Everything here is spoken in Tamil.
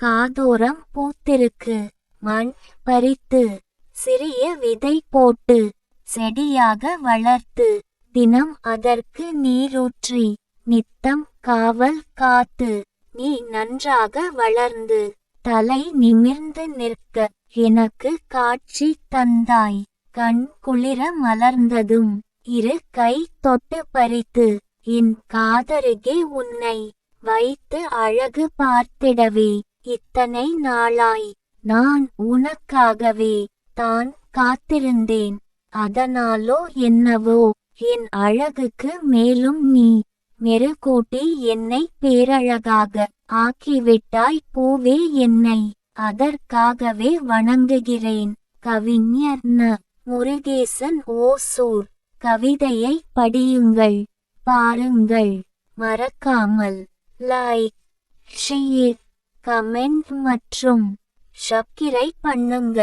காதோரம் பூத்திருக்கு. மண் பறித்து சிறிய விதை போட்டு செடியாக வளர்த்து தினம் அதற்கு நீரூற்றி நித்தம் காவல் காத்து நீ நன்றாக வளர்ந்து தலை நிமிர்ந்து நிற்க எனக்கு காட்சி தந்தாய். கண் குளிர மலர்ந்ததும் இரு கை தொட்டு பறித்து என் காதருகே உன்னை வைத்து அழகு பார்த்திடவே இத்தனை நாளாய் நான் உனக்காகவே தான் காத்திருந்தேன். அதனாலோ என்னவோ என் அழகுக்கு மேலும் நீ மெருகூட்டி என்னை பேரழகாக ஆக்கிவிட்டாய் பூவே என்னை அதற்காகவே வணங்குகிறேன். கவிஞர் ந. முருகேசன் ஓசூர். கவிதையை படியுங்கள், பாருங்கள். மறக்காமல் லைக், ஷேர், கமெண்ட் மற்றும் சப்ஸ்கிரைப் பண்ணுங்க.